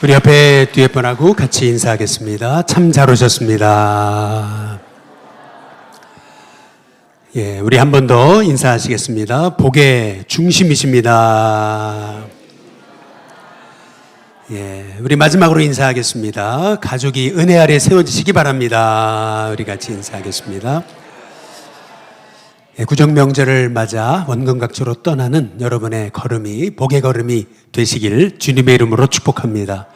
우리 옆에 뒤에 분하고 같이 인사하겠습니다. 참 잘 오셨습니다. 예, 우리 한 번 더 인사하시겠습니다. 복의 중심이십니다. 예, 우리 마지막으로 인사하겠습니다. 가족이 은혜 아래 세워지시기 바랍니다. 우리 같이 인사하겠습니다. 예, 구정 명절을 맞아 원근각지로 떠나는 여러분의 걸음이 복의 걸음이 되시길 주님의 이름으로 축복합니다.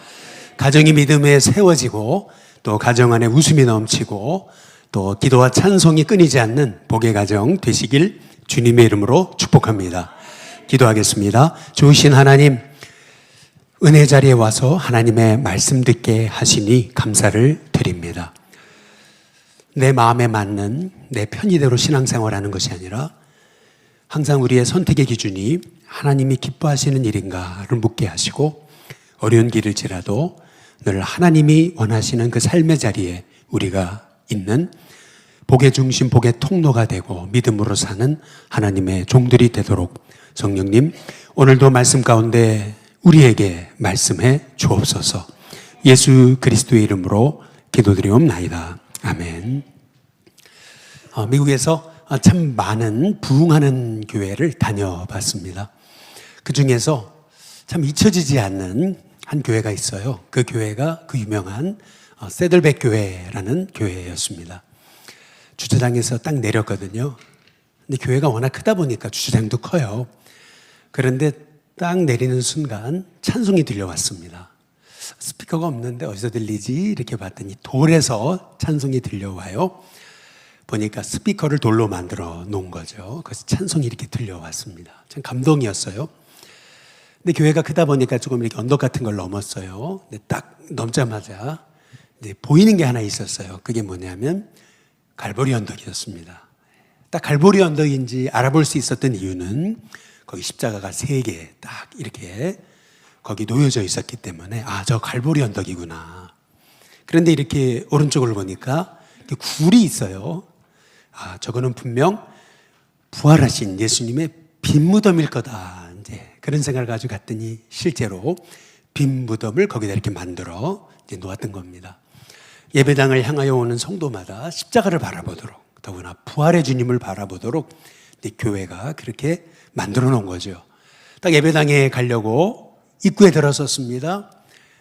가정이 믿음에 세워지고 또 가정 안에 웃음이 넘치고 또 기도와 찬송이 끊이지 않는 복의 가정 되시길 주님의 이름으로 축복합니다. 기도하겠습니다. 좋으신 하나님, 은혜 자리에 와서 하나님의 말씀 듣게 하시니 감사를 드립니다. 내 마음에 맞는 내 편의대로 신앙생활하는 것이 아니라 항상 우리의 선택의 기준이 하나님이 기뻐하시는 일인가를 묻게 하시고 어려운 길을지라도 늘 하나님이 원하시는 그 삶의 자리에 우리가 있는 복의 중심, 복의 통로가 되고 믿음으로 사는 하나님의 종들이 되도록 성령님, 오늘도 말씀 가운데 우리에게 말씀해 주옵소서. 예수 그리스도의 이름으로 기도드리옵나이다. 아멘. 미국에서 참 많은 부흥하는 교회를 다녀봤습니다. 그 중에서 참 잊혀지지 않는 한 교회가 있어요. 그 교회가 그 유명한 세들백 교회라는 교회였습니다. 주차장에서 딱 내렸거든요. 근데 교회가 워낙 크다 보니까 주차장도 커요. 그런데 딱 내리는 순간 찬송이 들려왔습니다. 스피커가 없는데 어디서 들리지? 이렇게 봤더니 돌에서 찬송이 들려와요. 보니까 스피커를 돌로 만들어 놓은 거죠. 그래서 찬송이 이렇게 들려왔습니다. 참 감동이었어요. 근데 교회가 크다 보니까 조금 이렇게 언덕 같은 걸 넘었어요. 근데 딱 넘자마자 이제 보이는 게 하나 있었어요. 그게 뭐냐면 갈보리 언덕이었습니다. 딱 갈보리 언덕인지 알아볼 수 있었던 이유는 거기 십자가가 3개 딱 이렇게 거기 놓여져 있었기 때문에 저 갈보리 언덕이구나. 그런데 이렇게 오른쪽을 보니까 굴이 있어요. 저거는 분명 부활하신 예수님의 빈 무덤일 거다. 이제 그런 생각을 가지고 갔더니 실제로 빈 무덤을 거기다 이렇게 만들어 이제 놓았던 겁니다. 예배당을 향하여 오는 성도마다 십자가를 바라보도록, 더구나 부활의 주님을 바라보도록 교회가 그렇게 만들어 놓은 거죠. 딱 예배당에 가려고 입구에 들어섰습니다.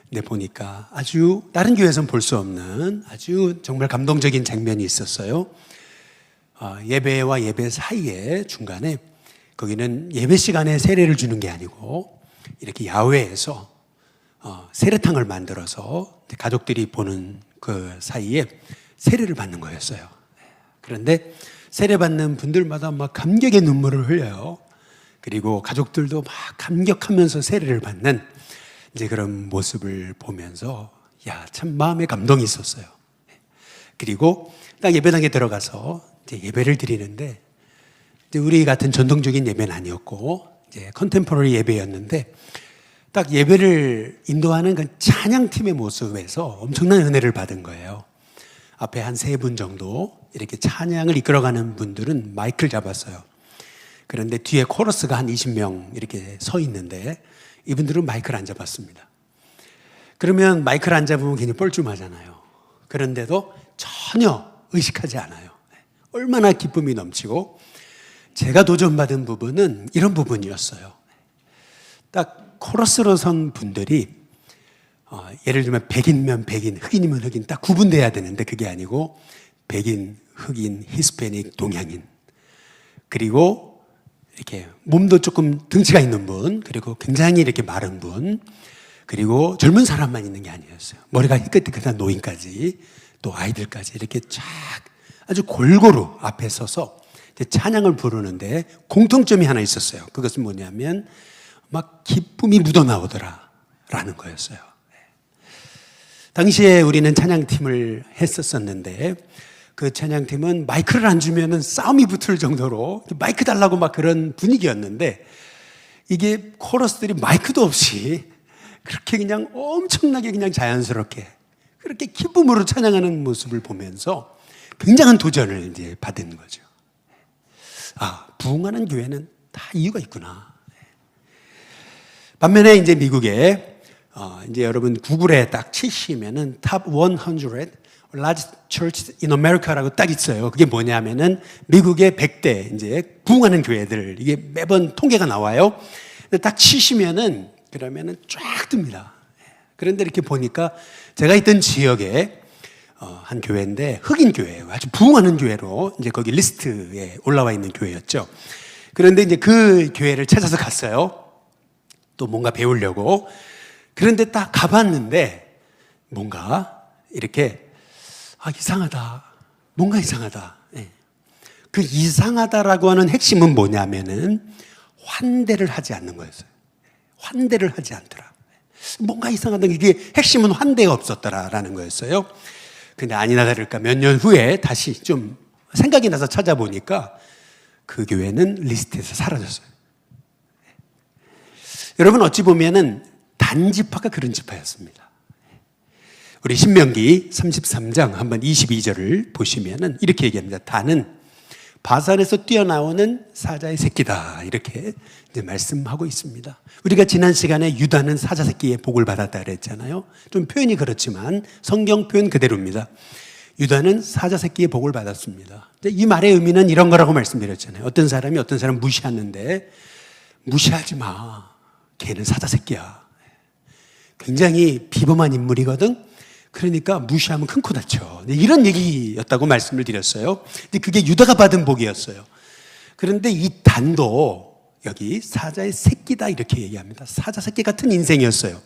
근데 보니까 아주 다른 교회에서는 볼 수 없는 아주 정말 감동적인 장면이 있었어요. 예배와 예배 사이에 중간에 거기는 예배 시간에 세례를 주는 게 아니고 이렇게 야외에서 세례탕을 만들어서 가족들이 보는 그 사이에 세례를 받는 거였어요. 그런데 세례받는 분들마다 막 감격의 눈물을 흘려요. 그리고 가족들도 막 감격하면서 세례를 받는 이제 그런 모습을 보면서 참 마음에 감동이 있었어요. 그리고 딱 예배당에 들어가서 이제 예배를 드리는데 이제 우리 같은 전통적인 예배는 아니었고 이제 컨템포러리 예배였는데 딱 예배를 인도하는 그 찬양팀의 모습에서 엄청난 은혜를 받은 거예요. 앞에 한 3분 정도 이렇게 찬양을 이끌어가는 분들은 마이크를 잡았어요. 그런데 뒤에 코러스가 한 20명 이렇게 서 있는데 이분들은 마이크를 안 잡았습니다. 그러면 마이크를 안 잡으면 괜히 뻘쭘하잖아요. 그런데도 전혀 의식하지 않아요. 얼마나 기쁨이 넘치고 제가 도전받은 부분은 이런 부분이었어요. 딱 코러스로 선 분들이 예를 들면 백인이면 백인, 흑인이면 흑인 딱 구분돼야 되는데 그게 아니고 백인, 흑인, 히스패닉, 동양인 그리고 이렇게 몸도 조금 등치가 있는 분 그리고 굉장히 이렇게 마른 분 그리고 젊은 사람만 있는 게 아니었어요. 머리가 희끗희끗한 노인까지 또 아이들까지 이렇게 쫙 아주 골고루 앞에 서서 찬양을 부르는데 공통점이 하나 있었어요. 그것은 뭐냐면 막 기쁨이 묻어나오더라 라는 거였어요. 당시에 우리는 찬양팀을 했었었는데 그 찬양팀은 마이크를 안 주면은 싸움이 붙을 정도로 마이크 달라고 막 그런 분위기였는데 이게 코러스들이 마이크도 없이 그렇게 그냥 엄청나게 그냥 자연스럽게 그렇게 기쁨으로 찬양하는 모습을 보면서 굉장한 도전을 이제 받은 거죠. 부흥하는 교회는 다 이유가 있구나. 반면에 이제 미국에 이제 여러분 구글에 딱 치시면은 Top 100 Largest Churches in America라고 딱 있어요. 그게 뭐냐면은 미국의 100대 이제 부흥하는 교회들 이게 매번 통계가 나와요. 근데 딱 치시면은 그러면은 쫙 뜹니다. 그런데 이렇게 보니까 제가 있던 지역에 한 교회인데 흑인 교회예요. 아주 부흥하는 교회로 이제 거기 리스트에 올라와 있는 교회였죠. 그런데 이제 그 교회를 찾아서 갔어요. 또 뭔가 배우려고. 그런데 딱 가봤는데 뭔가 이렇게 이상하다. 뭔가 이상하다. 그 이상하다라고 하는 핵심은 뭐냐면은 환대를 하지 않는 거였어요. 환대를 하지 않더라. 뭔가 이상하다. 이게 핵심은 환대가 없었더라라는 거였어요. 근데 아니나 다를까 몇 년 후에 다시 좀 생각이 나서 찾아보니까 그 교회는 리스트에서 사라졌어요. 여러분 어찌 보면은 단지파가 그런 지파였습니다. 우리 신명기 33장 한번 22절을 보시면은 이렇게 얘기합니다. 단은 바산에서 뛰어나오는 사자의 새끼다. 이렇게 이제 말씀하고 있습니다. 우리가 지난 시간에 유다는 사자 새끼의 복을 받았다 그랬잖아요. 좀 표현이 그렇지만 성경 표현 그대로입니다. 유다는 사자 새끼의 복을 받았습니다. 이 말의 의미는 이런 거라고 말씀드렸잖아요. 어떤 사람이 어떤 사람 무시하는데 무시하지 마. 걔는 사자 새끼야. 굉장히 비범한 인물이거든. 그러니까 무시하면 큰 코 다쳐. 이런 얘기였다고 말씀을 드렸어요. 근데 그게 유다가 받은 복이었어요. 그런데 이 단도 여기 사자의 새끼다 이렇게 얘기합니다. 사자 새끼 같은 인생이었어요.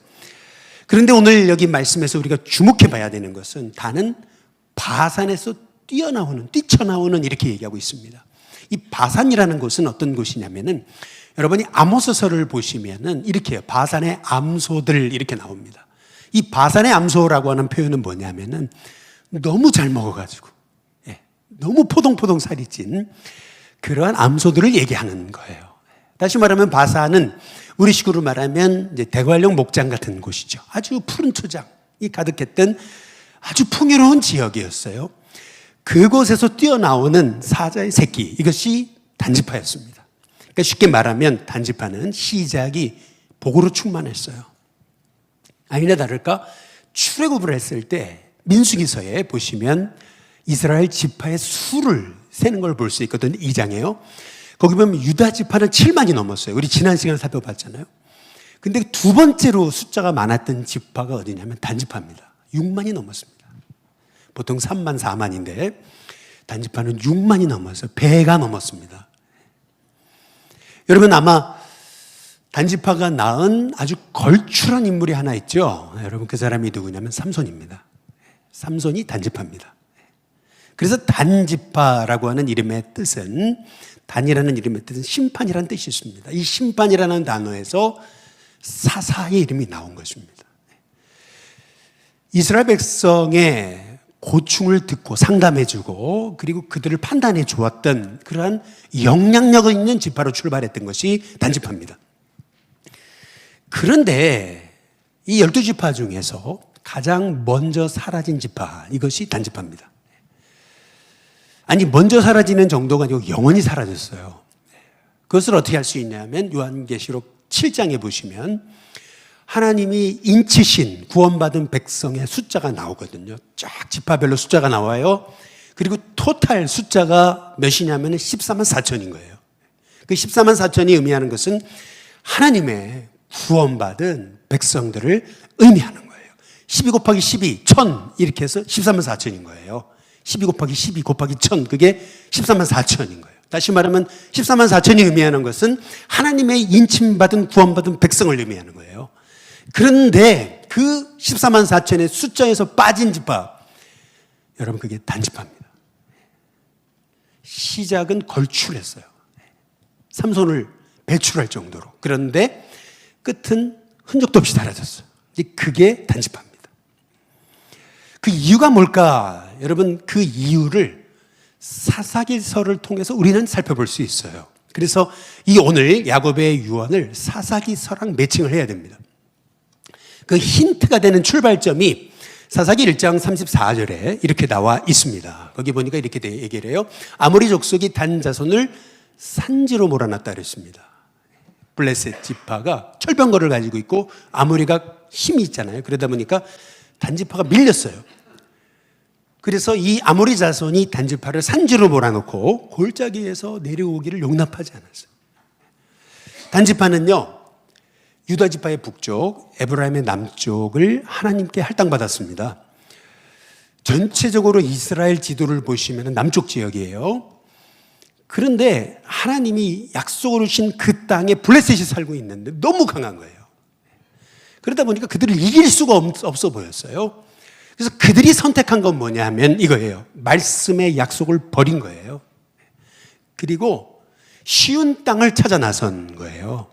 그런데 오늘 여기 말씀에서 우리가 주목해 봐야 되는 것은 단은 바산에서 뛰쳐나오는 이렇게 얘기하고 있습니다. 이 바산이라는 곳은 어떤 곳이냐면은 여러분이 아모스서를 보시면은 이렇게 바산의 암소들 이렇게 나옵니다. 이 바산의 암소라고 하는 표현은 뭐냐면은 너무 잘 먹어가지고 너무 포동포동 살이 찐 그러한 암소들을 얘기하는 거예요. 다시 말하면 바산은 우리식으로 말하면 이제 대관령 목장 같은 곳이죠. 아주 푸른 초장이 가득했던 아주 풍요로운 지역이었어요. 그곳에서 뛰어나오는 사자의 새끼, 이것이 단지파였습니다. 그러니까 쉽게 말하면 단지파는 시작이 복으로 충만했어요. 아니나 다를까 출애굽을 했을 때 민수기서에 보시면 이스라엘 지파의 수를 세는 걸 볼 수 있거든요. 2장에요. 거기 보면 유다 지파는 7만이 넘었어요. 우리 지난 시간에 살펴봤잖아요. 근데 두 번째로 숫자가 많았던 지파가 어디냐면 단지파입니다. 6만이 넘었습니다. 보통 3만, 4만인데 단지파는 6만이 넘어서 배가 넘었습니다. 여러분 아마 단지파가 낳은 아주 걸출한 인물이 하나 있죠. 여러분 그 사람이 누구냐면 삼손입니다. 삼손이 단지파입니다. 그래서 단지파라고 하는 이름의 뜻은 단이라는 이름의 뜻은 심판이라는 뜻이 있습니다. 이 심판이라는 단어에서 사사의 이름이 나온 것입니다. 이스라엘 백성의 고충을 듣고 상담해주고 그리고 그들을 판단해 주었던 그러한 영향력 있는 지파로 출발했던 것이 단지파입니다. 그런데 이 12지파 중에서 가장 먼저 사라진 지파, 이것이 단지파입니다. 아니 먼저 사라지는 정도가 아니고 영원히 사라졌어요. 그것을 어떻게 할 수 있냐면 요한계시록 7장에 보시면 하나님이 인치신 구원받은 백성의 숫자가 나오거든요. 쫙 지파별로 숫자가 나와요. 그리고 토탈 숫자가 몇이냐면 14만 4천인 거예요. 그 14만 4천이 의미하는 것은 하나님의 구원받은 백성들을 의미하는 거예요. 12 곱하기 12, 1000 이렇게 해서 14만 4천인 거예요. 12 곱하기 12 곱하기 1000 그게 14만 4천인 거예요. 다시 말하면 14만 4천이 의미하는 것은 하나님의 인침받은 구원받은 백성을 의미하는 거예요. 그런데 그 14만 4천의 숫자에서 빠진 지파, 여러분 그게 단지파입니다. 시작은 걸출했어요. 삼손을 배출할 정도로. 그런데 끝은 흔적도 없이 사라졌어요. 그게 단지파입니다. 그 이유가 뭘까? 여러분 그 이유를 사사기서를 통해서 우리는 살펴볼 수 있어요. 그래서 이 오늘 야곱의 유언을 사사기서랑 매칭을 해야 됩니다. 그 힌트가 되는 출발점이 사사기 1장 34절에 이렇게 나와 있습니다. 거기 보니까 이렇게 얘기를 해요. 아모리 족속이 단 자손을 산지로 몰아놨다 그랬습니다. 블레셋 지파가 철병거를 가지고 있고 아모리가 힘이 있잖아요. 그러다 보니까 단지파가 밀렸어요. 그래서 이 아모리 자손이 단지파를 산지로 몰아놓고 골짜기에서 내려오기를 용납하지 않았어요. 단지파는요, 유다 지파의 북쪽, 에브라임의 남쪽을 하나님께 할당받았습니다. 전체적으로 이스라엘 지도를 보시면 남쪽 지역이에요. 그런데 하나님이 약속으로 주신 그 땅에 블레셋이 살고 있는데 너무 강한 거예요. 그러다 보니까 그들을 이길 수가 없어 보였어요. 그래서 그들이 선택한 건 뭐냐 하면 이거예요. 말씀의 약속을 버린 거예요. 그리고 쉬운 땅을 찾아 나선 거예요.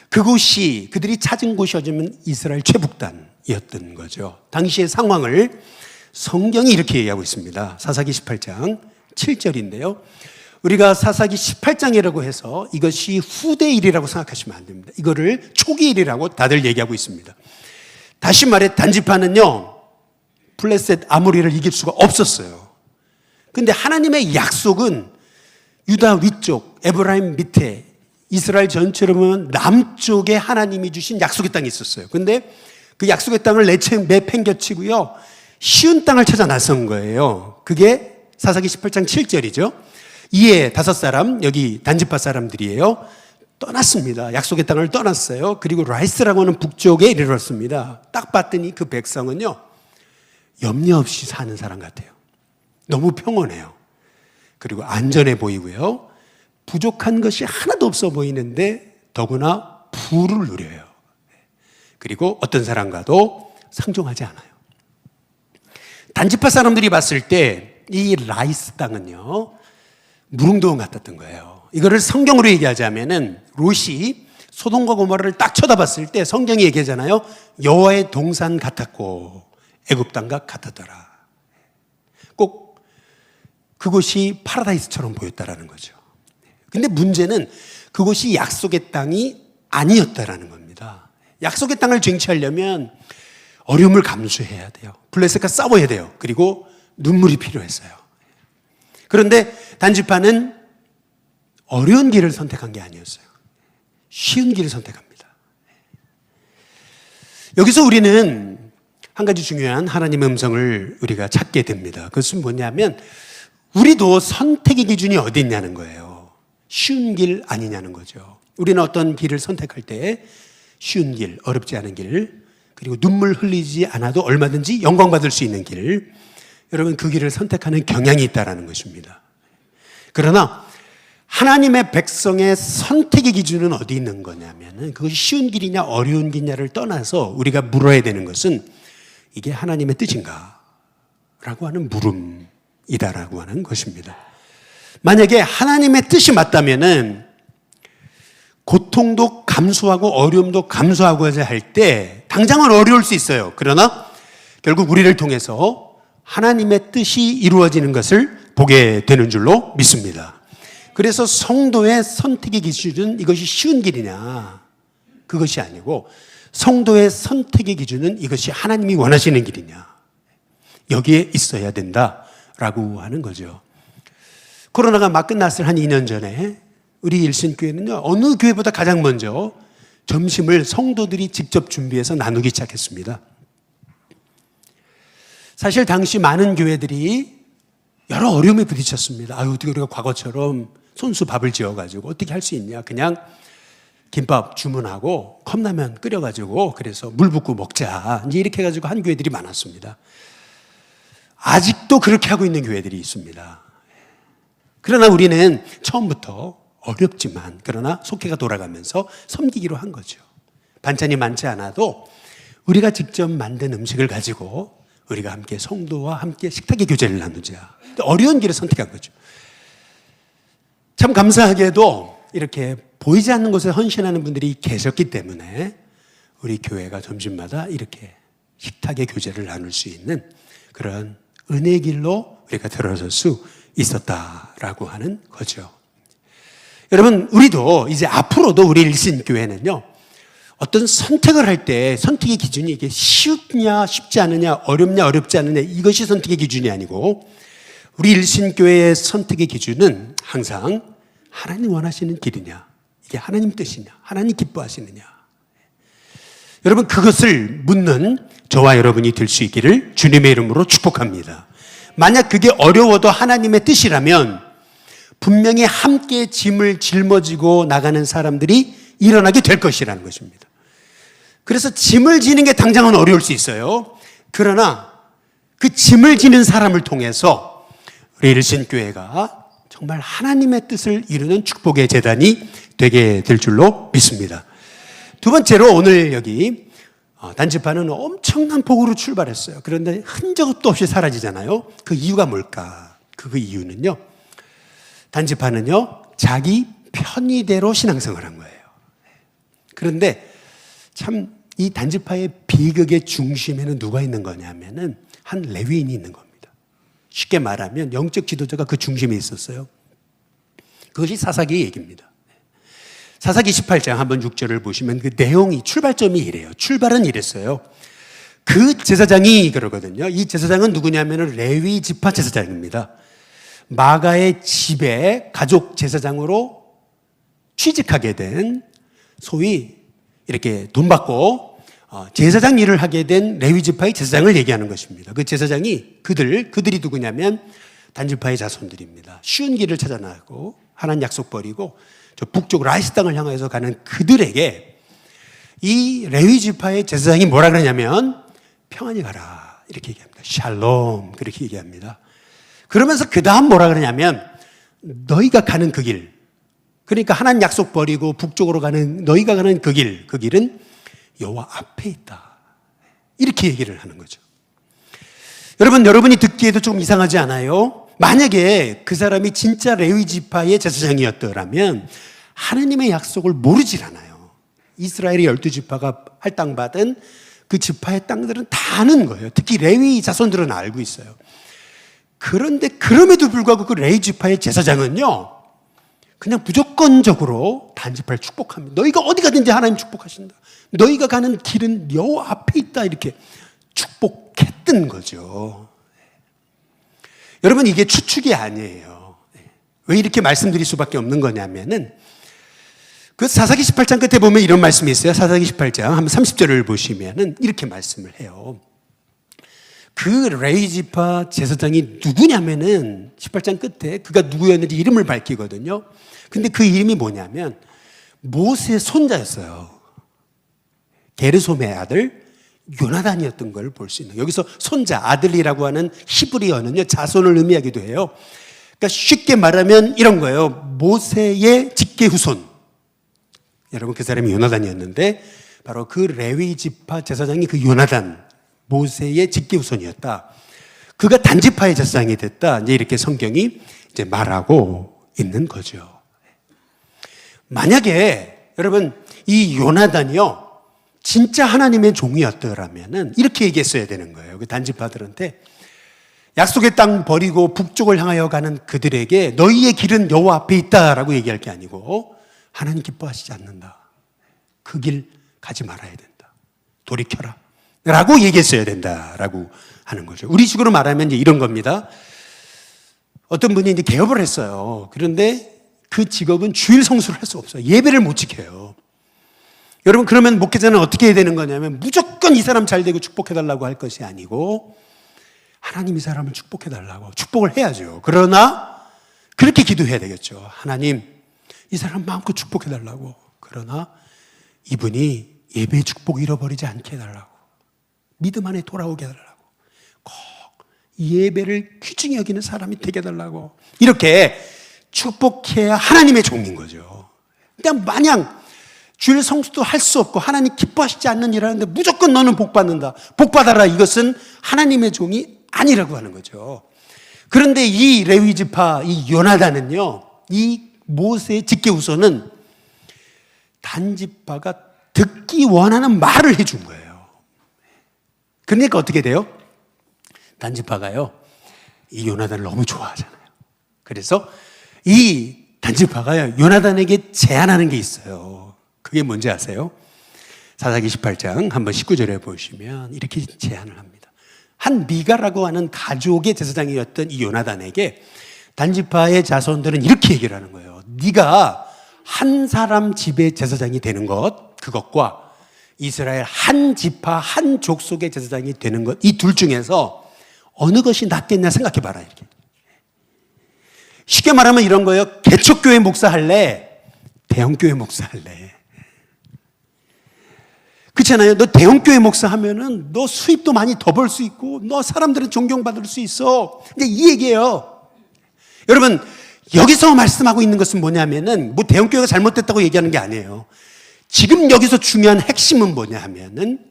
그곳이 그들이 찾은 곳이 어쩌면 이스라엘 최북단이었던 거죠. 당시의 상황을 성경이 이렇게 얘기하고 있습니다. 사사기 18장 7절인데요. 우리가 사사기 18장이라고 해서 이것이 후대 일이라고 생각하시면 안 됩니다. 이거를 초기 일이라고 다들 얘기하고 있습니다. 다시 말해 단지파는요, 블레셋 아모리를 이길 수가 없었어요. 그런데 하나님의 약속은 유다 위쪽, 에브라임 밑에 이스라엘 전체로 보면 남쪽에 하나님이 주신 약속의 땅이 있었어요. 그런데 그 약속의 땅을 내팽겨치고요, 쉬운 땅을 찾아 나선 거예요. 그게 사사기 18장 7절이죠. 이에 5사람, 여기 단지파 사람들이에요. 떠났습니다. 약속의 땅을 떠났어요. 그리고 라이스라고 하는 북쪽에 이르렀습니다. 딱 봤더니 그 백성은요, 염려 없이 사는 사람 같아요. 너무 평온해요. 그리고 안전해 보이고요. 부족한 것이 하나도 없어 보이는데 더구나 부를 누려요. 그리고 어떤 사람과도 상종하지 않아요. 단지파 사람들이 봤을 때 이 라이스 땅은요, 무릉도원 같았던 거예요. 이거를 성경으로 얘기하자면은 롯이 소돔과 고모라를 딱 쳐다봤을 때 성경이 얘기하잖아요. 여호와의 동산 같았고 애굽 땅과 같았더라. 꼭 그곳이 파라다이스처럼 보였다라는 거죠. 근데 문제는 그곳이 약속의 땅이 아니었다라는 겁니다. 약속의 땅을 쟁취하려면 어려움을 감수해야 돼요. 블레셋과 싸워야 돼요. 그리고 눈물이 필요했어요. 그런데 단지파는 어려운 길을 선택한 게 아니었어요. 쉬운 길을 선택합니다. 여기서 우리는 한 가지 중요한 하나님의 음성을 우리가 찾게 됩니다. 그것은 뭐냐면 우리도 선택의 기준이 어디 있냐는 거예요. 쉬운 길 아니냐는 거죠. 우리는 어떤 길을 선택할 때 쉬운 길, 어렵지 않은 길, 그리고 눈물 흘리지 않아도 얼마든지 영광받을 수 있는 길, 여러분 그 길을 선택하는 경향이 있다는 것입니다. 그러나 하나님의 백성의 선택의 기준은 어디 있는 거냐면 그것이 쉬운 길이냐 어려운 길이냐를 떠나서 우리가 물어야 되는 것은 이게 하나님의 뜻인가? 라고 하는 물음이다라고 하는 것입니다. 만약에 하나님의 뜻이 맞다면은 고통도 감수하고 어려움도 감수하고자 할 때 당장은 어려울 수 있어요. 그러나 결국 우리를 통해서 하나님의 뜻이 이루어지는 것을 보게 되는 줄로 믿습니다. 그래서 성도의 선택의 기준은 이것이 쉬운 길이냐, 그것이 아니고 성도의 선택의 기준은 이것이 하나님이 원하시는 길이냐, 여기에 있어야 된다라고 하는 거죠. 코로나가 막 끝났을 한 2년 전에 우리 일신교회는요, 어느 교회보다 가장 먼저 점심을 성도들이 직접 준비해서 나누기 시작했습니다. 사실 당시 많은 교회들이 여러 어려움에 부딪혔습니다. 어떻게 우리가 과거처럼 손수 밥을 지어가지고 어떻게 할 수 있냐. 그냥 김밥 주문하고 컵라면 끓여가지고 그래서 물 붓고 먹자. 이제 이렇게 해가지고 한 교회들이 많았습니다. 아직도 그렇게 하고 있는 교회들이 있습니다. 그러나 우리는 처음부터 어렵지만 그러나 속회가 돌아가면서 섬기기로 한 거죠. 반찬이 많지 않아도 우리가 직접 만든 음식을 가지고 우리가 함께 성도와 함께 식탁의 교제를 나누자. 어려운 길을 선택한 거죠. 참 감사하게도 이렇게 보이지 않는 곳에 헌신하는 분들이 계셨기 때문에 우리 교회가 점심마다 이렇게 식탁의 교제를 나눌 수 있는 그런 은혜의 길로 우리가 들어설 수 있었다라고 하는 거죠. 여러분, 우리도 이제 앞으로도 우리 일신교회는요, 어떤 선택을 할 때 선택의 기준이 이게 쉽냐 쉽지 않느냐 어렵냐 어렵지 않느냐 이것이 선택의 기준이 아니고 우리 일신교회의 선택의 기준은 항상 하나님 원하시는 길이냐, 이게 하나님 뜻이냐, 하나님 기뻐하시느냐. 여러분, 그것을 묻는 저와 여러분이 될 수 있기를 주님의 이름으로 축복합니다. 만약 그게 어려워도 하나님의 뜻이라면 분명히 함께 짐을 짊어지고 나가는 사람들이 일어나게 될 것이라는 것입니다. 그래서 짐을 지는 게 당장은 어려울 수 있어요. 그러나 그 짐을 지는 사람을 통해서 우리 일신교회가 정말 하나님의 뜻을 이루는 축복의 재단이 되게 될 줄로 믿습니다. 두 번째로 오늘 여기 단지파는 엄청난 복으로 출발했어요. 그런데 흔적도 없이 사라지잖아요. 그 이유가 뭘까? 그 이유는요, 단지파는요 자기 편의대로 신앙생활을 한 거예요. 그런데 참 이 단지파의 비극의 중심에는 누가 있는 거냐면은 한 레위인이 있는 겁니다. 쉽게 말하면 영적 지도자가 그 중심에 있었어요. 그것이 사사기 얘기입니다. 사사기 18장 한번 6절을 보시면 그 내용이, 출발점이 이래요. 출발은 이랬어요. 그 제사장이 그러거든요. 이 제사장은 누구냐면 레위 지파 제사장입니다. 마가의 집에 가족 제사장으로 취직하게 된, 소위 이렇게 돈 받고 제사장 일을 하게 된 레위 지파의 제사장을 얘기하는 것입니다. 그 제사장이 그들이 누구냐면 단지파의 자손들입니다. 쉬운 길을 찾아 나가고 하나님 약속 버리고 저 북쪽 라이스 땅을 향해서 가는 그들에게 이 레위 지파의 제사장이 뭐라 그러냐면 평안히 가라 이렇게 얘기합니다. 샬롬 그렇게 얘기합니다. 그러면서 그 다음 뭐라 그러냐면 너희가 가는 그 길, 그러니까 하나님 약속 버리고 북쪽으로 가는 너희가 가는 그 길은 여호와 앞에 있다. 이렇게 얘기를 하는 거죠. 여러분이 듣기에도 조금 이상하지 않아요? 만약에 그 사람이 진짜 레위 지파의 제사장이었더라면 하나님의 약속을 모르질 않아요. 이스라엘의 12지파가 할당받은 그 지파의 땅들은 다 아는 거예요. 특히 레위 자손들은 알고 있어요. 그런데 그럼에도 불구하고 그 레위 지파의 제사장은요, 그냥 무조건적으로 단지파를 축복합니다. 너희가 어디 가든지 하나님 축복하신다. 너희가 가는 길은 여호와 앞에 있다. 이렇게 축복했던 거죠. 여러분, 이게 추측이 아니에요. 왜 이렇게 말씀드릴 수밖에 없는 거냐면은 그 사사기 18장 끝에 보면 이런 말씀이 있어요. 사사기 18장 한번 30절을 보시면은 이렇게 말씀을 해요. 그 레위 지파 제사장이 누구냐면은 18장 끝에 그가 누구였는지 이름을 밝히거든요. 근데 그 이름이 뭐냐면 모세의 손자였어요. 게르솜의 아들 요나단이었던 걸 볼 수 있는. 여기서 손자, 아들이라고 하는 히브리어는요 자손을 의미하기도 해요. 그러니까 쉽게 말하면 이런 거예요. 모세의 직계 후손. 여러분, 그 사람이 요나단이었는데 바로 그 레위 지파 제사장이 그 요나단, 모세의 직계 후손이었다. 그가 단지파의 제사장이 됐다. 이제 이렇게 성경이 이제 말하고 있는 거죠. 만약에 여러분 이 요나단이요 진짜 하나님의 종이었더라면은 이렇게 얘기했어야 되는 거예요. 그 단지파들한테 약속의 땅 버리고 북쪽을 향하여 가는 그들에게 너희의 길은 여호와 앞에 있다라고 얘기할 게 아니고 하나님 기뻐하시지 않는다. 그 길 가지 말아야 된다. 돌이켜라. 라고 얘기했어야 된다라고 하는 거죠. 우리 식으로 말하면 이제 이런 겁니다. 어떤 분이 이제 개업을 했어요. 그런데 그 직업은 주일 성수를 할 수 없어요. 예배를 못 지켜요. 여러분, 그러면 목회자는 어떻게 해야 되는 거냐면 무조건 이 사람 잘 되고 축복해달라고 할 것이 아니고 하나님 이 사람을 축복해달라고 축복을 해야죠. 그러나 그렇게 기도해야 되겠죠. 하나님 이 사람 마음껏 축복해달라고. 그러나 이분이 예배의 축복 잃어버리지 않게 해달라고. 믿음 안에 돌아오게 해달라고. 꼭 예배를 귀중히 여기는 사람이 되게 해달라고. 이렇게 축복해야 하나님의 종인 거죠. 그냥 마냥 주일 성수도 할 수 없고 하나님 기뻐하시지 않는 일 하는데 무조건 너는 복 받는다. 복 받아라. 이것은 하나님의 종이 아니라고 하는 거죠. 그런데 이 레위 지파 이 요나단은요, 이 모세의 직계 후손은 단지파가 듣기 원하는 말을 해준 거예요. 그러니까 어떻게 돼요? 단지파가요 이 요나단을 너무 좋아하잖아요. 그래서 이 단지파가요 요나단에게 제안하는 게 있어요. 그게 뭔지 아세요? 사사기 18장 한번 19절에 보시면 이렇게 제안을 합니다. 한 미가라고 하는 가족의 제사장이었던 이 요나단에게 단지파의 자손들은 이렇게 얘기를 하는 거예요. 네가 한 사람 집의 제사장이 되는 것, 그것과 이스라엘 한 지파 한 족속의 제사장이 되는 것, 이 둘 중에서 어느 것이 낫겠냐 생각해 봐라. 이렇게. 쉽게 말하면 이런 거예요. 개척교회 목사할래? 대형교회 목사할래? 그렇잖아요. 너 대형교회 목사하면은 너 수입도 많이 더 벌 수 있고 너 사람들은 존경받을 수 있어. 근데 이 얘기예요. 여러분, 여기서 말씀하고 있는 것은 뭐냐면은 뭐 대형교회가 잘못됐다고 얘기하는 게 아니에요. 지금 여기서 중요한 핵심은 뭐냐 하면은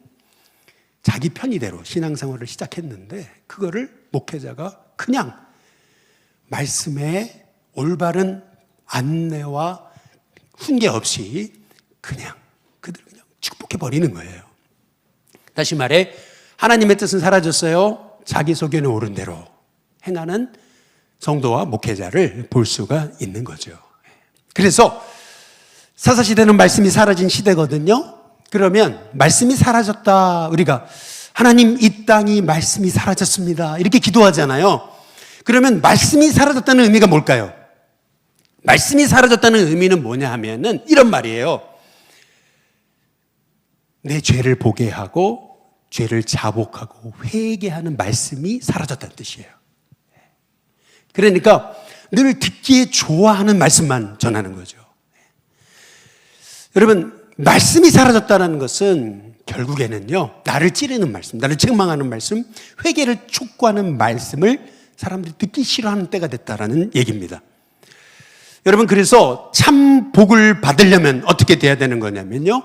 자기 편의대로 신앙생활을 시작했는데 그거를 목회자가 그냥 말씀에 올바른 안내와 훈계 없이 그냥 그들을 그냥 축복해버리는 거예요. 다시 말해 하나님의 뜻은 사라졌어요. 자기 소견에 옳은 대로 행하는 성도와 목회자를 볼 수가 있는 거죠. 그래서 사사시대는 말씀이 사라진 시대거든요. 그러면 말씀이 사라졌다. 우리가 하나님 이 땅이 말씀이 사라졌습니다. 이렇게 기도하잖아요. 그러면 말씀이 사라졌다는 의미가 뭘까요? 말씀이 사라졌다는 의미는 뭐냐 하면은 이런 말이에요. 내 죄를 보게 하고 죄를 자복하고 회개하는 말씀이 사라졌다는 뜻이에요. 그러니까 늘 듣기에 좋아하는 말씀만 전하는 거죠. 여러분, 말씀이 사라졌다는 것은 결국에는요, 나를 찌르는 말씀, 나를 책망하는 말씀, 회개를 촉구하는 말씀을 사람들이 듣기 싫어하는 때가 됐다라는 얘기입니다. 여러분, 그래서 참 복을 받으려면 어떻게 돼야 되는 거냐면요,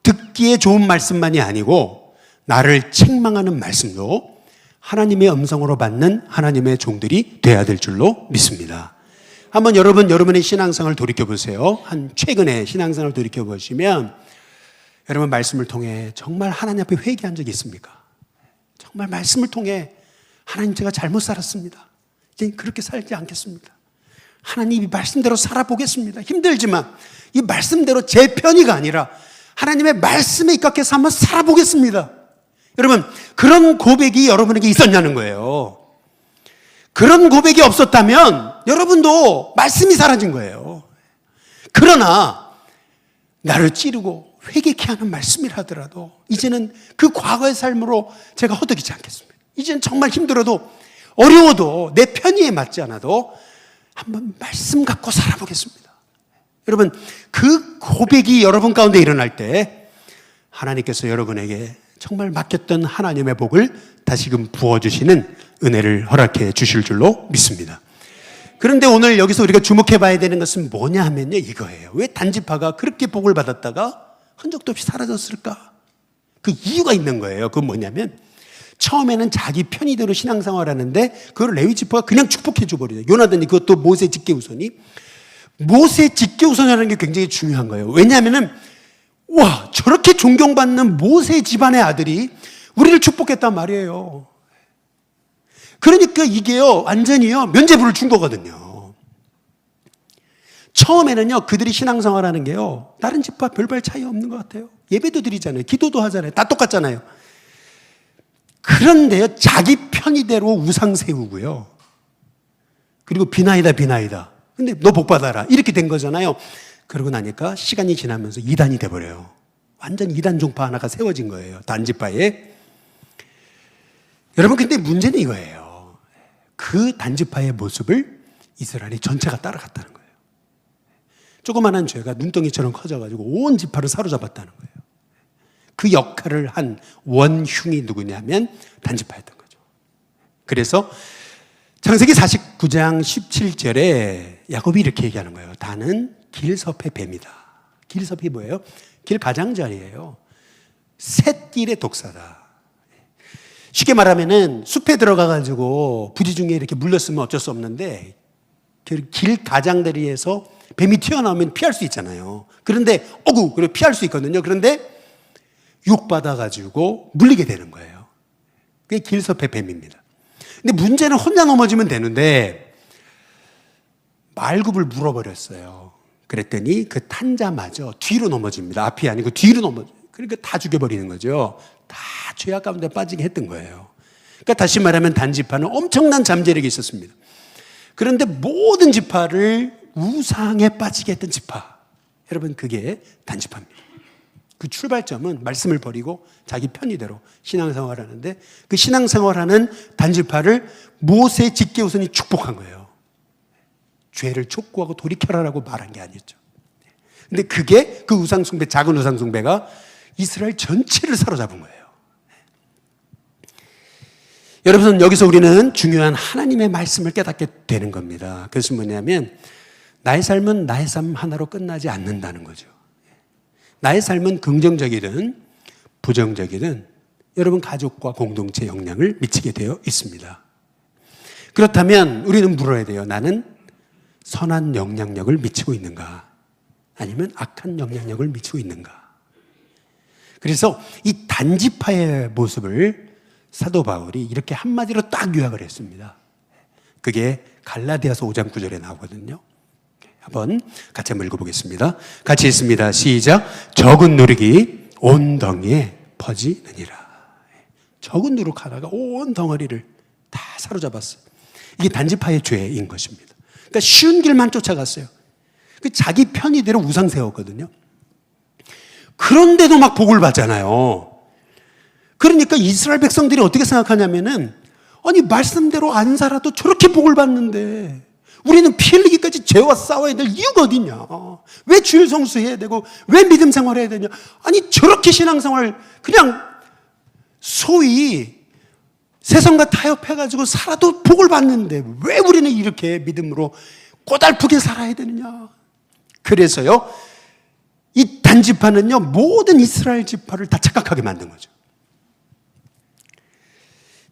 듣기에 좋은 말씀만이 아니고 나를 책망하는 말씀도 하나님의 음성으로 받는 하나님의 종들이 돼야 될 줄로 믿습니다. 한번 여러분의 신앙생활을 돌이켜보세요. 최근에 신앙생활을 돌이켜보시면 여러분 말씀을 통해 정말 하나님 앞에 회개한 적이 있습니까? 정말 말씀을 통해 하나님 제가 잘못 살았습니다. 이제 그렇게 살지 않겠습니다. 하나님 이 말씀대로 살아보겠습니다. 힘들지만 이 말씀대로 제 편의가 아니라 하나님의 말씀에 입각해서 한번 살아보겠습니다. 여러분, 그런 고백이 여러분에게 있었냐는 거예요. 그런 고백이 없었다면 여러분도 말씀이 사라진 거예요. 그러나 나를 찌르고 회개케 하는 말씀이라 하더라도 이제는 그 과거의 삶으로 제가 허덕이지 않겠습니다. 이제는 정말 힘들어도 어려워도 내 편의에 맞지 않아도 한번 말씀 갖고 살아보겠습니다. 여러분, 그 고백이 여러분 가운데 일어날 때 하나님께서 여러분에게 정말 맡겼던 하나님의 복을 다시금 부어주시는 은혜를 허락해 주실 줄로 믿습니다. 그런데 오늘 여기서 우리가 주목해 봐야 되는 것은 뭐냐 하면요, 이거예요. 왜 단지파가 그렇게 복을 받았다가 흔적도 없이 사라졌을까? 그 이유가 있는 거예요. 그건 뭐냐면 처음에는 자기 편의대로 신앙생활 하는데 그걸 레위 지파가 그냥 축복해 줘버려요. 요나단이 그것도 모세 직계우손이. 모세 직계우손이라는 게 굉장히 중요한 거예요. 왜냐하면은 와, 저렇게 존경받는 모세 집안의 아들이 우리를 축복했단 말이에요. 그러니까 이게요, 완전히요, 면죄부를 준 거거든요. 처음에는요, 그들이 신앙생활 하는 게요, 다른 집과 별반 차이 없는 것 같아요. 예배도 드리잖아요. 기도도 하잖아요. 다 똑같잖아요. 그런데요, 자기 편의대로 우상 세우고요. 그리고 비나이다. 근데 너 복 받아라. 이렇게 된 거잖아요. 그러고 나니까 시간이 지나면서 이단이 돼버려요. 완전 이단 종파 하나가 세워진 거예요. 단지파에. 여러분, 근데 문제는 이거예요. 그 단지파의 모습을 이스라엘이 전체가 따라갔다는 거예요. 조그만한 죄가 눈덩이처럼 커져가지고 온 지파를 사로잡았다는 거예요. 그 역할을 한 원흉이 누구냐면 단지파였던 거죠. 그래서 창세기 49장 17절에 야곱이 이렇게 얘기하는 거예요. 다는 길섭의 뱀이다. 길섭이 뭐예요? 길 가장자리예요. 샛길의 독사다. 쉽게 말하면은 숲에 들어가가지고 부지 중에 이렇게 물렸으면 어쩔 수 없는데 길 가장자리에서 뱀이 튀어나오면 피할 수 있잖아요. 그런데 그래 피할 수 있거든요. 그런데 욕받아가지고 물리게 되는 거예요. 그게 길섭의 뱀입니다. 근데 문제는 혼자 넘어지면 되는데 말굽을 물어버렸어요. 그랬더니 그 탄자마저 뒤로 넘어집니다. 앞이 아니고 뒤로 넘어져요. 그러니까 다 죽여버리는 거죠. 다 죄악 가운데 빠지게 했던 거예요. 그러니까 다시 말하면 단지파는 엄청난 잠재력이 있었습니다. 그런데 모든 지파를 우상에 빠지게 했던 지파, 여러분 그게 단지파입니다. 그 출발점은 말씀을 버리고 자기 편의대로 신앙생활을 하는데 그 신앙생활하는 단지파를 모세 직계우선이 축복한 거예요. 죄를 촉구하고 돌이켜라라고 말한 게 아니었죠. 근데 그게 그 우상숭배, 작은 우상숭배가 이스라엘 전체를 사로잡은 거예요. 여러분, 여기서 우리는 중요한 하나님의 말씀을 깨닫게 되는 겁니다. 그것은 뭐냐면 나의 삶은 나의 삶 하나로 끝나지 않는다는 거죠. 나의 삶은 긍정적이든 부정적이든 여러분 가족과 공동체 영향을 미치게 되어 있습니다. 그렇다면 우리는 물어야 돼요. 나는 선한 영향력을 미치고 있는가? 아니면 악한 영향력을 미치고 있는가? 그래서 이 단지파의 모습을 사도 바울이 이렇게 한마디로 딱 요약을 했습니다. 그게 갈라디아서 5장 9절에 나오거든요. 한번 같이 한번 읽어보겠습니다. 같이 읽습니다. 시작. 적은 누룩이 온 덩이에 퍼지느니라. 적은 누룩 하나가 온 덩어리를 다 사로잡았어요. 이게 단지파의 죄인 것입니다. 그러니까 쉬운 길만 쫓아갔어요. 자기 편의대로 우상 세웠거든요. 그런데도 막 복을 받잖아요. 그러니까 이스라엘 백성들이 어떻게 생각하냐면은 아니 말씀대로 안 살아도 저렇게 복을 받는데 우리는 피 흘리기까지 죄와 싸워야 될 이유가 어딨냐? 왜 주일 성수해야 되고 왜 믿음 생활해야 되냐? 아니 저렇게 신앙생활 그냥 소위 세상과 타협해가지고 살아도 복을 받는데 왜 우리는 이렇게 믿음으로 고달프게 살아야 되느냐? 그래서요 이 단지파는요 모든 이스라엘 지파를 다 착각하게 만든 거죠.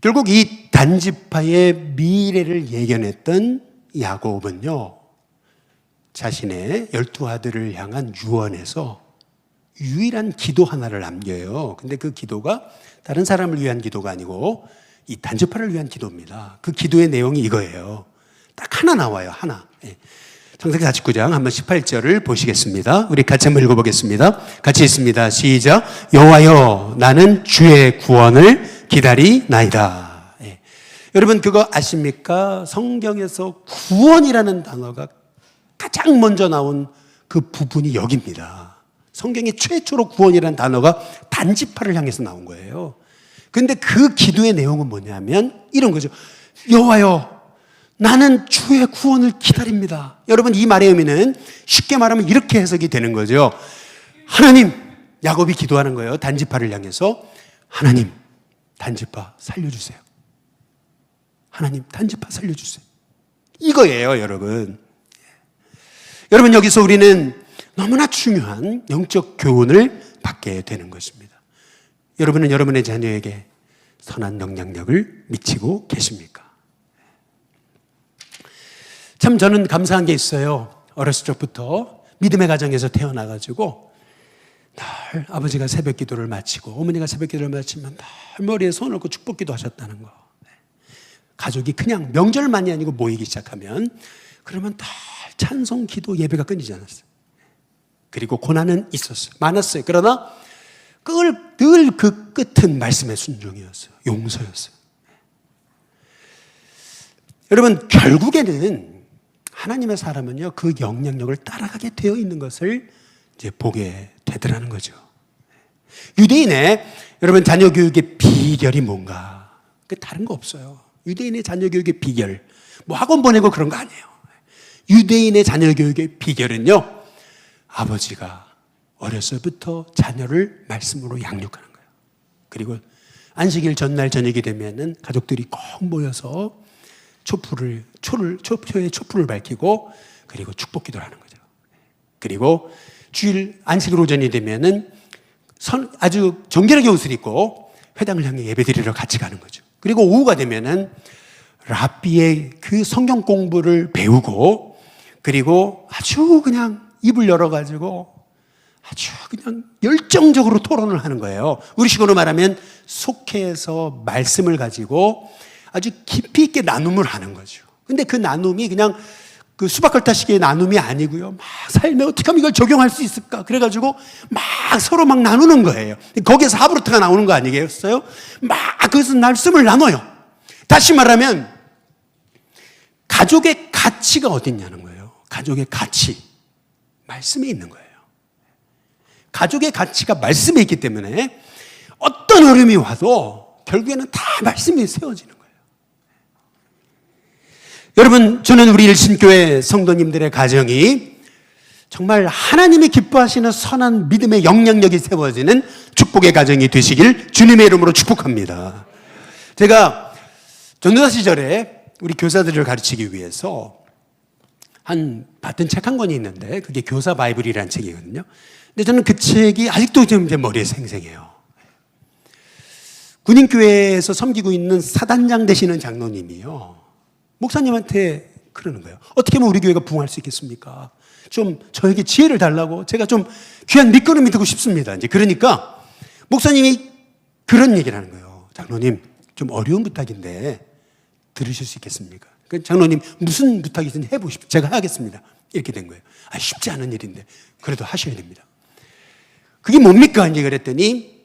결국 이 단지파의 미래를 예견했던 야곱은요 자신의 12아들을 향한 유언에서 유일한 기도 하나를 남겨요. 근데 그 기도가 다른 사람을 위한 기도가 아니고 이 단지파를 위한 기도입니다. 그 기도의 내용이 이거예요. 딱 하나 나와요. 하나. 창세기 49장 한번 18절을 보시겠습니다. 우리 같이 한번 읽어보겠습니다. 같이 읽습니다. 시작. 여호와여 나는 주의 구원을 기다리나이다. 여러분 그거 아십니까? 성경에서 구원이라는 단어가 가장 먼저 나온 그 부분이 여기입니다. 성경에 최초로 구원이라는 단어가 단지파를 향해서 나온 거예요. 그런데 그 기도의 내용은 뭐냐면 이런 거죠. 여호와여 나는 주의 구원을 기다립니다. 여러분 이 말의 의미는 쉽게 말하면 이렇게 해석이 되는 거죠. 하나님, 야곱이 기도하는 거예요. 단지파를 향해서 하나님 단지파 살려주세요. 하나님 단지파 살려주세요. 이거예요 여러분. 여러분 여기서 우리는 너무나 중요한 영적 교훈을 받게 되는 것입니다. 여러분은 여러분의 자녀에게 선한 영향력을 미치고 계십니까? 참 저는 감사한 게 있어요. 어렸을 적부터 믿음의 가정에서 태어나가지고 늘 아버지가 새벽 기도를 마치고 어머니가 새벽 기도를 마치면 늘 머리에 손을 얹고 축복 기도 하셨다는 거. 가족이 그냥 명절만이 아니고 모이기 시작하면 그러면 다 찬송 기도 예배가 끊이지 않았어요. 그리고 고난은 있었어요. 많았어요. 그러나 늘 그 끝은 말씀의 순종이었어요. 용서였어요. 여러분 결국에는 하나님의 사람은요 그 영향력을 따라가게 되어 있는 것을 이제 보게 되더라는 거죠. 유대인의 여러분 자녀 교육의 비결이 뭔가? 그 다른 거 없어요. 유대인의 자녀 교육의 비결 뭐 학원 보내고 그런 거 아니에요. 유대인의 자녀 교육의 비결은요 아버지가 어려서부터 자녀를 말씀으로 양육하는 거예요. 그리고 안식일 전날 저녁이 되면은 가족들이 꼭 모여서 초에 촛불을 밝히고 그리고 축복 기도를 하는 거죠. 그리고 주일 안식일 오전이 되면은 아주 정결하게 옷을 입고 회당을 향해 예배드리러 같이 가는 거죠. 그리고 오후가 되면은 랍비의 그 성경 공부를 배우고 그리고 아주 그냥 입을 열어가지고 아주 그냥 열정적으로 토론을 하는 거예요. 우리식으로 말하면 속해서 말씀을 가지고 아주 깊이 있게 나눔을 하는 거죠. 근데 그 나눔이 그냥 그 수박걸타식의 나눔이 아니고요. 막 삶에 어떻게 하면 이걸 적용할 수 있을까? 그래가지고 막 서로 막 나누는 거예요. 거기에서 하브루트가 나오는 거 아니겠어요? 막 거기서 말씀을 나눠요. 다시 말하면 가족의 가치가 어디 있냐는 거예요. 가족의 가치. 말씀에 있는 거예요. 가족의 가치가 말씀에 있기 때문에 어떤 어려움이 와도 결국에는 다 말씀이 세워지는 거예요. 여러분, 저는 우리 일신교회 성도님들의 가정이 정말 하나님이 기뻐하시는 선한 믿음의 영향력이 세워지는 축복의 가정이 되시길 주님의 이름으로 축복합니다. 제가 전도사 시절에 우리 교사들을 가르치기 위해서 봤던 책 한 권이 있는데 그게 교사 바이블이라는 책이거든요. 근데 저는 그 책이 아직도 좀 제 머리에 생생해요. 군인교회에서 섬기고 있는 사단장 되시는 장로님이요, 목사님한테 그러는 거예요. 어떻게 하면 우리 교회가 부흥할 수 있겠습니까? 좀 저에게 지혜를 달라고, 제가 좀 귀한 밑거름이 되고 싶습니다. 이제 그러니까 목사님이 그런 얘기를 하는 거예요. 장로님, 좀 어려운 부탁인데 들으실 수 있겠습니까? 그 장로님, 무슨 부탁이든 해보십시오. 제가 하겠습니다. 이렇게 된 거예요. 쉽지 않은 일인데 그래도 하셔야 됩니다. 그게 뭡니까? 이제 그랬더니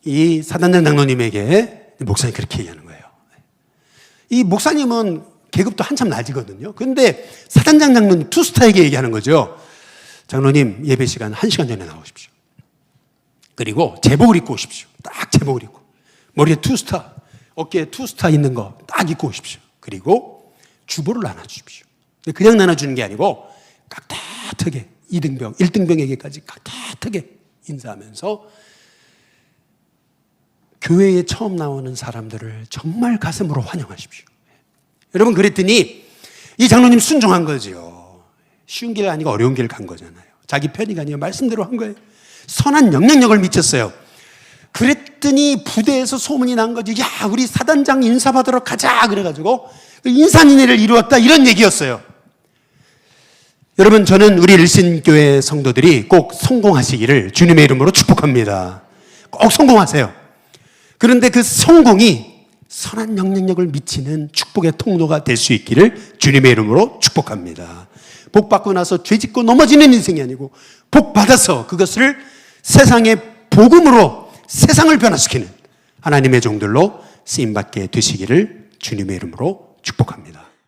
이 사단장 장로님에게 목사님이 그렇게 얘기하는 거예요. 이 목사님은 계급도 한참 낮이거든요. 그런데 사단장 장로님 투스타에게 얘기하는 거죠. 장로님, 예배 시간 1시간 전에 나오십시오. 그리고 제복을 입고 오십시오. 딱 제복을 입고, 머리에 투스타, 어깨에 투스타 있는 거 딱 입고 오십시오. 그리고 주보를 나눠주십시오. 그냥 나눠주는 게 아니고 깍듯하게 2등병, 1등병에게까지 깍듯하게 인사하면서 교회에 처음 나오는 사람들을 정말 가슴으로 환영하십시오. 여러분, 그랬더니 이 장로님 순종한 거죠. 쉬운 길 아니고 어려운 길 간 거잖아요. 자기 편의가 아니라 말씀대로 한 거예요. 선한 영향력을 미쳤어요. 그랬더니 부대에서 소문이 난 거지. 야, 우리 사단장 인사받으러 가자. 그래가지고 인산인해를 이루었다, 이런 얘기였어요. 여러분, 저는 우리 일신교회 성도들이 꼭 성공하시기를 주님의 이름으로 축복합니다. 꼭 성공하세요. 그런데 그 성공이 선한 영향력을 미치는 축복의 통로가 될 수 있기를 주님의 이름으로 축복합니다. 복 받고 나서 죄 짓고 넘어지는 인생이 아니고 복 받아서 그것을 세상의 복음으로 세상을 변화시키는 하나님의 종들로 쓰임받게 되시기를 주님의 이름으로 축복합니다.